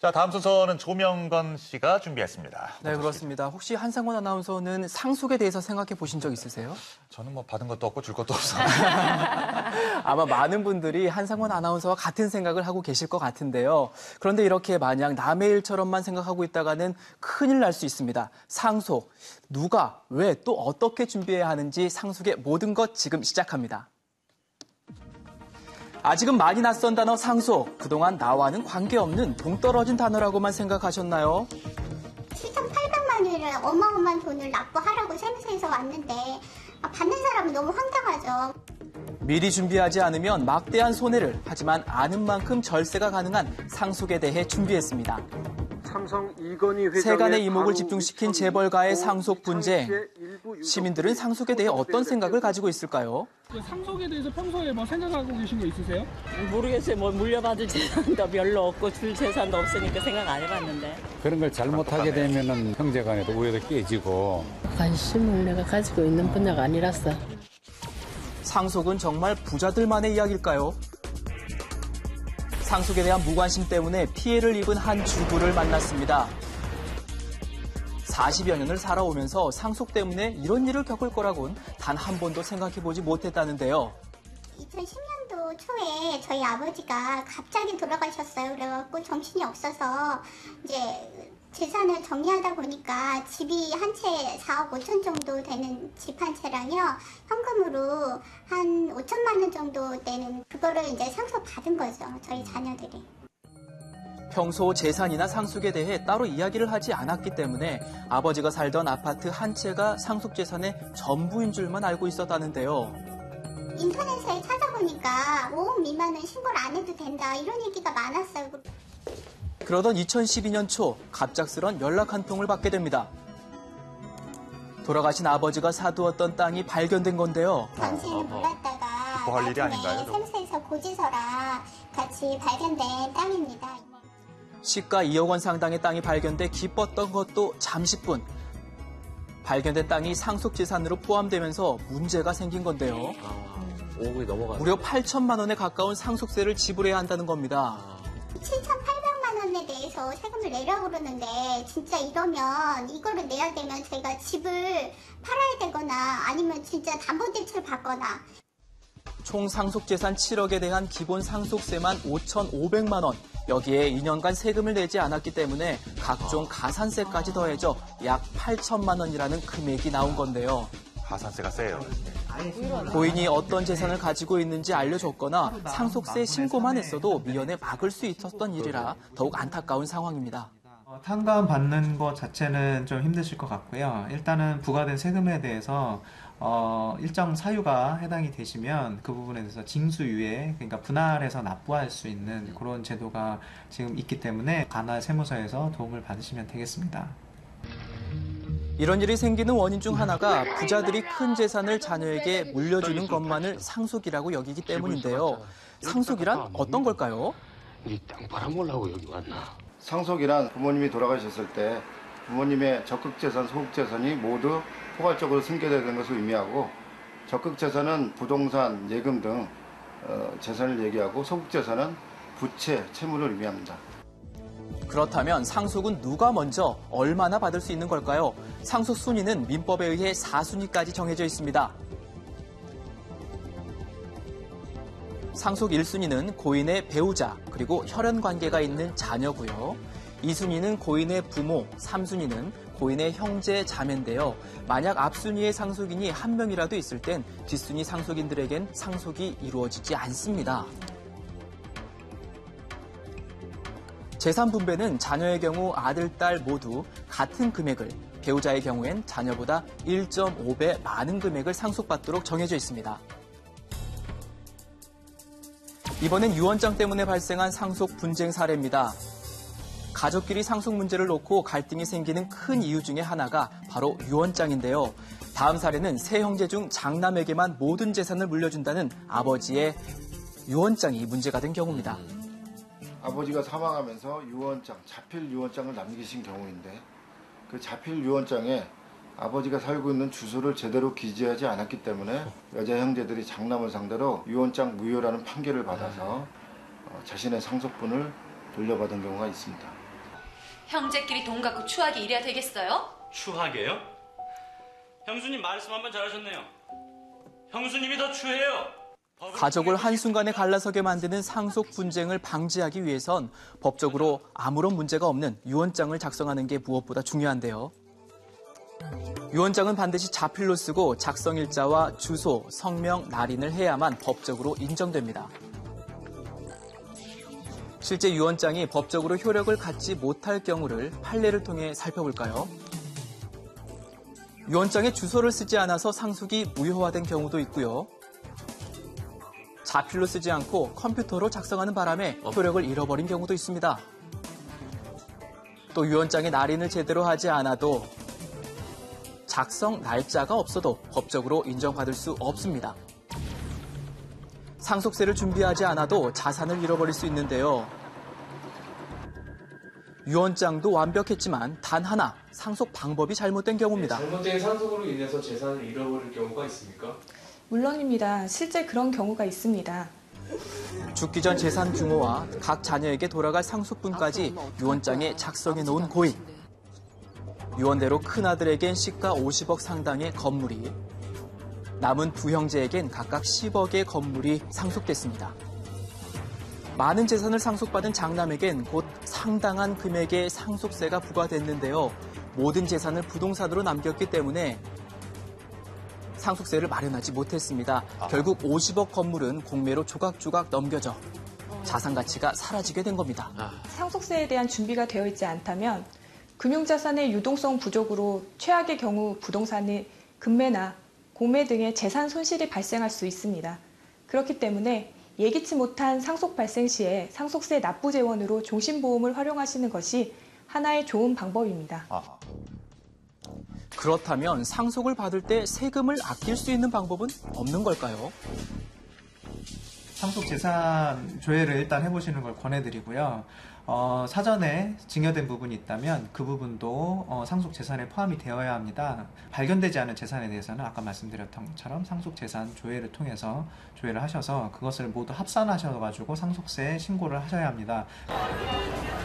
자, 다음 순서는 조명건 씨가 준비했습니다. 네, 그렇습니다. 혹시 한상원 아나운서는 상속에 대해서 생각해 보신 적 있으세요? 저는 뭐 받은 것도 없고 줄 것도 없어요. 아마 많은 분들이 한상원 아나운서와 같은 생각을 하고 계실 것 같은데요. 그런데 이렇게 마냥 남의 일처럼만 생각하고 있다가는 큰일 날 수 있습니다. 상속, 누가, 왜, 또 어떻게 준비해야 하는지 상속의 모든 것 지금 시작합니다. 아직은 많이 낯선 단어 상속. 그동안 나와는 관계없는 동떨어진 단어라고만 생각하셨나요? 7,800만 원을 어마어마한 돈을 납부하라고 세무서에서 왔는데 받는 사람은 너무 황당하죠. 미리 준비하지 않으면 막대한 손해를, 하지만 아는 만큼 절세가 가능한 상속에 대해 준비했습니다. 삼성 이건희 회장의 세간의 이목을 집중시킨 재벌가의 상속 분쟁. 시민들은 상속에 대해 어떤 생각을 가지고 있을까요? 상속에 대해서 평소에 뭐 생각하고 계신 거 있으세요? 모르겠어요. 뭐 물려받을 재산도 별로 없고 줄 재산도 없으니까 생각 안 해봤는데. 그런 걸 잘못하게 되면은 형제간에도 우애도 깨지고. 관심을 내가 가지고 있는 분야가 아니라서. 상속은 정말 부자들만의 이야기일까요? 상속에 대한 무관심 때문에 피해를 입은 한 주부를 만났습니다. 40여 년을 살아오면서 상속 때문에 이런 일을 겪을 거라고는 단 한 번도 생각해보지 못했다는데요. 2010년도 초에 저희 아버지가 갑자기 돌아가셨어요. 그래갖고 정신이 없어서 이제 재산을 정리하다 보니까 집이 한 채 4억 5천 정도 되는 집 한 채랑요. 현금으로 한 5천만 원 정도 되는 그거를 이제 상속 받은 거죠. 저희 자녀들이. 평소 재산이나 상속에 대해 따로 이야기를 하지 않았기 때문에 아버지가 살던 아파트 한 채가 상속 재산의 전부인 줄만 알고 있었다는데요. 인터넷에 찾아보니까 5억 미만은 신고를 안 해도 된다 이런 얘기가 많았어요. 그러던 2012년 초 갑작스런 연락 한 통을 받게 됩니다. 돌아가신 아버지가 사두었던 땅이 발견된 건데요. 당시에는 몰랐다가 기뻐할 일이 아닌가요, 나중에 세무서에서 고지서랑 같이 발견된 땅입니다. 시가 2억 원 상당의 땅이 발견돼 기뻤던 것도 잠시뿐. 발견된 땅이 상속 재산으로 포함되면서 문제가 생긴 건데요. 5억이 넘어가. 무려 8천만 원에 가까운 상속세를 지불해야 한다는 겁니다. 7,800만 원에 대해서 세금을 내라고 그러는데 진짜 이러면 이거를 내야 되면 제가 집을 팔아야 되거나 아니면 진짜 담보대출 받거나. 총 상속재산 7억에 대한 기본 상속세만 5,500만 원. 여기에 2년간 세금을 내지 않았기 때문에 각종 가산세까지 더해져 약 8천만 원이라는 금액이 나온 건데요. 가산세가 세요. 고인이 어떤 재산을 가지고 있는지 알려줬거나 상속세 신고만 했어도 미연에 막을 수 있었던 일이라 더욱 안타까운 상황입니다. 탕감 받는 것 자체는 좀 힘드실 것 같고요. 일단은 부과된 세금에 대해서 일정 사유가 해당이 되시면 그 부분에 대해서 징수유예, 그러니까 분할해서 납부할 수 있는 그런 제도가 지금 있기 때문에 관할 세무서에서 도움을 받으시면 되겠습니다. 이런 일이 생기는 원인 중 하나가 부자들이 큰 재산을 자녀에게 물려주는 것만을 상속이라고 여기기 때문인데요. 상속이란 어떤 걸까요? 이 땅 팔아먹으려고 여기 왔나? 상속이란 부모님이 돌아가셨을 때 부모님의 적극재산, 소극재산이 모두 포괄적으로 승계되는 것을 의미하고, 적극재산은 부동산, 예금 등 재산을 얘기하고 소극재산은 부채, 채무를 의미합니다. 그렇다면 상속은 누가 먼저 얼마나 받을 수 있는 걸까요? 상속 순위는 민법에 의해 4순위까지 정해져 있습니다. 상속 1순위는 고인의 배우자, 그리고 혈연 관계가 있는 자녀고요. 2순위는 고인의 부모, 3순위는 고인의 형제, 자매인데요. 만약 앞순위의 상속인이 한 명이라도 있을 땐 뒷순위 상속인들에겐 상속이 이루어지지 않습니다. 재산 분배는 자녀의 경우 아들, 딸 모두 같은 금액을, 배우자의 경우엔 자녀보다 1.5배 많은 금액을 상속받도록 정해져 있습니다. 이번엔 유언장 때문에 발생한 상속 분쟁 사례입니다. 가족끼리 상속 문제를 놓고 갈등이 생기는 큰 이유 중에 하나가 바로 유언장인데요. 다음 사례는 세 형제 중 장남에게만 모든 재산을 물려준다는 아버지의 유언장이 문제가 된 경우입니다. 아버지가 사망하면서 유언장, 자필 유언장을 남기신 경우인데, 그 자필 유언장에 아버지가 살고 있는 주소를 제대로 기재하지 않았기 때문에 여자 형제들이 장남을 상대로 유언장 무효라는 판결을 받아서 자신의 상속분을 돌려받은 경우가 있습니다. 형제끼리 돈 갖고 추하게 이래야 되겠어요? 추하게요? 형수님 말씀 한번 잘하셨네요. 형수님이 더 추해요. 가족을 한순간에 갈라서게 만드는 상속 분쟁을 방지하기 위해선 법적으로 아무런 문제가 없는 유언장을 작성하는 게 무엇보다 중요한데요. 유언장은 반드시 자필로 쓰고 작성일자와 주소, 성명, 날인을 해야만 법적으로 인정됩니다. 실제 유언장이 법적으로 효력을 갖지 못할 경우를 판례를 통해 살펴볼까요? 유언장에 주소를 쓰지 않아서 상속이 무효화된 경우도 있고요. 자필로 쓰지 않고 컴퓨터로 작성하는 바람에 효력을 잃어버린 경우도 있습니다. 또 유언장에 날인을 제대로 하지 않아도 작성 날짜가 없어도 법적으로 인정받을 수 없습니다. 상속세를 준비하지 않아도 자산을 잃어버릴 수 있는데요. 유언장도 완벽했지만 단 하나 상속 방법이 잘못된 경우입니다. 잘못된 상속으로 인해서 재산을 잃어버릴 경우가 있습니까? 물론입니다. 실제 그런 경우가 있습니다. 죽기 전 재산 규모와 각 자녀에게 돌아갈 상속분까지 유언장에 작성해 놓은 고인. 유언대로 큰아들에겐 시가 50억 상당의 건물이, 남은 두 형제에겐 각각 10억의 건물이 상속됐습니다. 많은 재산을 상속받은 장남에겐 곧 상당한 금액의 상속세가 부과됐는데요. 모든 재산을 부동산으로 남겼기 때문에 상속세를 마련하지 못했습니다. 결국 50억 건물은 공매로 조각조각 넘겨져 자산 가치가 사라지게 된 겁니다. 상속세에 대한 준비가 되어 있지 않다면 금융자산의 유동성 부족으로 최악의 경우 부동산의 금매나 공매 등의 재산 손실이 발생할 수 있습니다. 그렇기 때문에 예기치 못한 상속 발생 시에 상속세 납부 재원으로 종신보험을 활용하시는 것이 하나의 좋은 방법입니다. 그렇다면 상속을 받을 때 세금을 아낄 수 있는 방법은 없는 걸까요? 상속재산 조회를 일단 해보시는 걸 권해드리고요. 사전에 증여된 부분이 있다면 그 부분도 상속재산에 포함이 되어야 합니다. 발견되지 않은 재산에 대해서는 아까 말씀드렸던 것처럼 상속재산 조회를 통해서 조회를 하셔서 그것을 모두 합산하셔가지고 상속세 신고를 하셔야 합니다.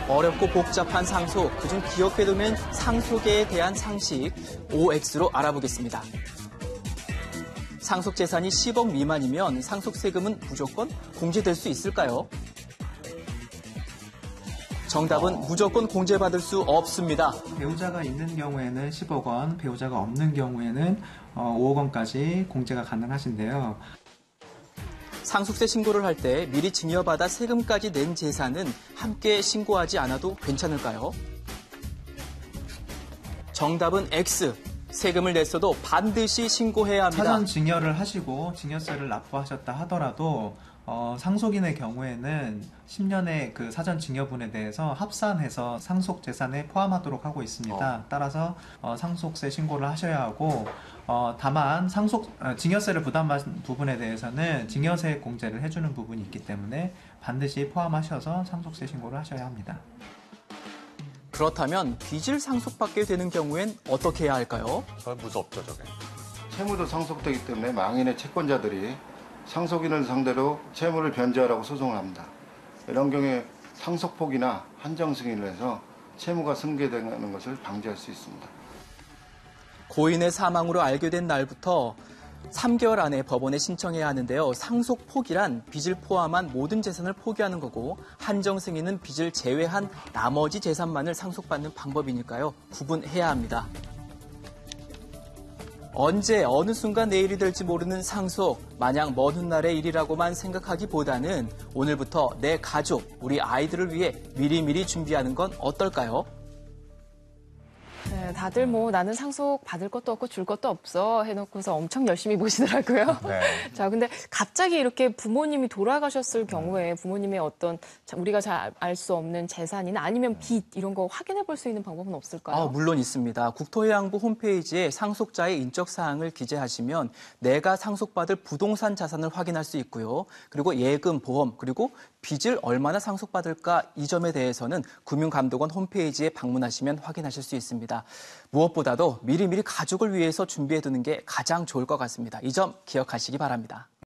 어렵고 복잡한 상속, 그중 기억해두면 상속에 대한 상식 OX로 알아보겠습니다. 상속재산이 10억 미만이면 상속세금은 무조건 공제될 수 있을까요? 정답은 무조건 공제받을 수 없습니다. 배우자가 있는 경우에는 10억 원, 배우자가 없는 경우에는 5억 원까지 공제가 가능하신데요. 상속세 신고를 할 때 미리 증여받아 세금까지 낸 재산은 함께 신고하지 않아도 괜찮을까요? 정답은 X. 세금을 냈어도 반드시 신고해야 합니다. 사전 증여를 하시고 증여세를 납부하셨다 하더라도 상속인의 경우에는 10년의 그 사전 증여분에 대해서 합산해서 상속 재산에 포함하도록 하고 있습니다. 따라서 상속세 신고를 하셔야 하고 다만 증여세를 부담한 부분에 대해서는 증여세 공제를 해주는 부분이 있기 때문에 반드시 포함하셔서 상속세 신고를 하셔야 합니다. 그렇다면 빚을 상속받게 되는 경우엔 어떻게 해야 할까요? 무섭죠, 저게. 채무도 상속되기 때문에 망인의 채권자들이 상속인을 상대로 채무를 변제하라고 소송을 합니다. 이런 경우에 상속폭이나 한정승인을 해서 채무가 승계되는 것을 방지할 수 있습니다. 고인의 사망으로 알게 된 날부터 3개월 안에 법원에 신청해야 하는데요. 상속폭이란 빚을 포함한 모든 재산을 포기하는 거고 한정승인은 빚을 제외한 나머지 재산만을 상속받는 방법이니까요. 구분해야 합니다. 언제 어느 순간 내일이 될지 모르는 상속, 마냥 먼 훗날의 일이라고만 생각하기보다는 오늘부터 내 가족, 우리 아이들을 위해 미리미리 준비하는 건 어떨까요? 네, 다들 뭐 나는 상속 받을 것도 없고 줄 것도 없어 해놓고서 엄청 열심히 보시더라고요. 네. 자, 근데 갑자기 이렇게 부모님이 돌아가셨을 경우에 부모님의 어떤 우리가 잘 알 수 없는 재산이나 아니면 빚 이런 거 확인해 볼 수 있는 방법은 없을까요? 물론 있습니다. 국토해양부 홈페이지에 상속자의 인적 사항을 기재하시면 내가 상속받을 부동산 자산을 확인할 수 있고요. 그리고 예금, 보험, 그리고 빚을 얼마나 상속받을까 이 점에 대해서는 금융감독원 홈페이지에 방문하시면 확인하실 수 있습니다. 무엇보다도 미리미리 가족을 위해서 준비해두는 게 가장 좋을 것 같습니다. 이 점 기억하시기 바랍니다.